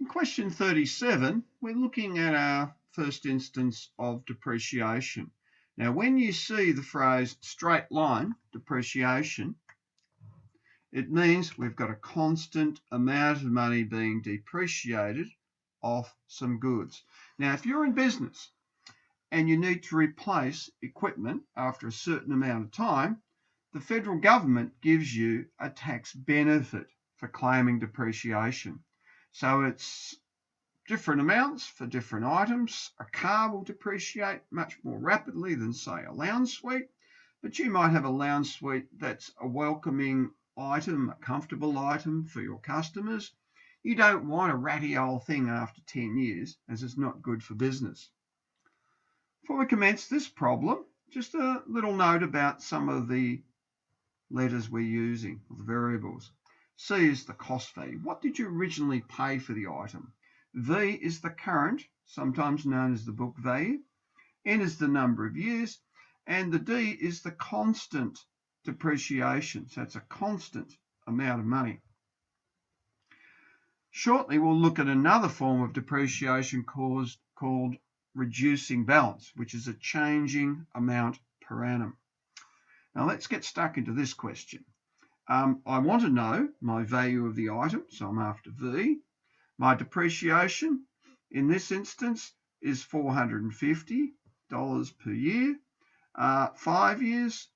In question 37, we're looking at our first instance of depreciation. Now, when you see the phrase straight line depreciation, it means we've got a constant amount of money being depreciated off some goods. Now, if you're in business and you need to replace equipment after a certain amount of time, the federal government gives you a tax benefit for claiming depreciation. So it's different amounts for different items. A car will depreciate much more rapidly than, say, a lounge suite, but you might have a lounge suite that's a welcoming item, a comfortable item for your customers. You don't want a ratty old thing after 10 years, as it's not good for business. Before we commence this problem, just a little note about some of the letters we're using, the variables. C is the cost value. What did you originally pay for the item? V is the current, sometimes known as the book value. N is the number of years. And the D is the constant depreciation. So it's a constant amount of money. Shortly, we'll look at another form of depreciation called reducing balance, which is a changing amount per annum. Now let's get stuck into this question. I want to know my value of the item, so I'm after V. My depreciation in this instance is $450 per year. 5 years,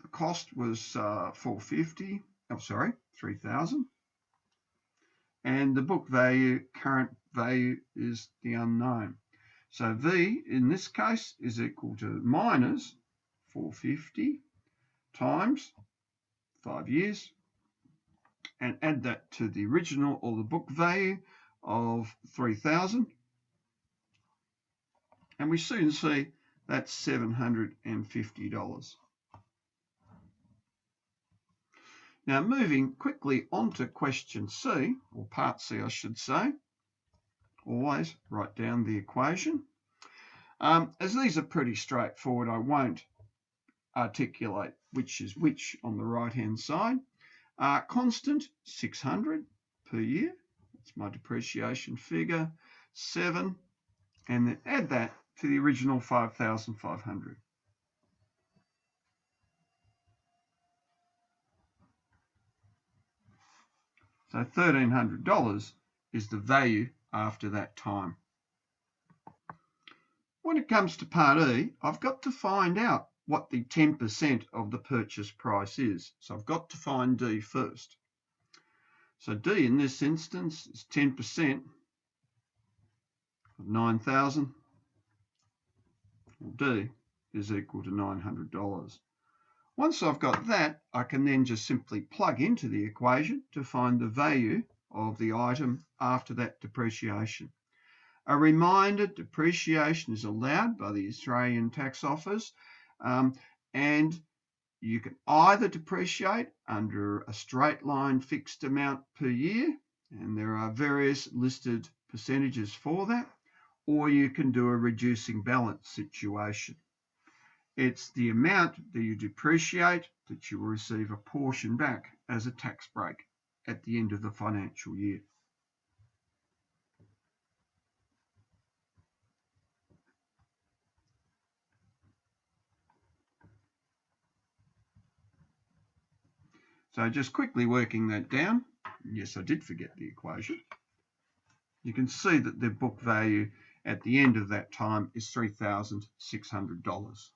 the cost was $3,000. And the book value, current value, is the unknown. So V in this case is equal to minus 450 times 5 years, and add that to the original or the book value of 3,000. And we soon see that's $750. Now moving quickly on to question C, or part C I should say. Always write down the equation. As these are pretty straightforward, I won't articulate which is which on the right hand side. Constant 600 per year, that's my depreciation figure, 7, and then add that to the original 5,500. So $1,300 is the value after that time. When it comes to part E, I've got to find out what the 10% of the purchase price is. So I've got to find D first. So D in this instance is 10% of 9,000. D is equal to $900. Once I've got that, I can then just simply plug into the equation to find the value of the item after that depreciation. A reminder, depreciation is allowed by the Australian Tax Office, and you can either depreciate under a straight line fixed amount per year, and there are various listed percentages for that, or you can do a reducing balance situation. It's the amount that you depreciate that you will receive a portion back as a tax break at the end of the financial year. So just quickly working that down, yes, I did forget the equation. You can see that the book value at the end of that time is $3,600.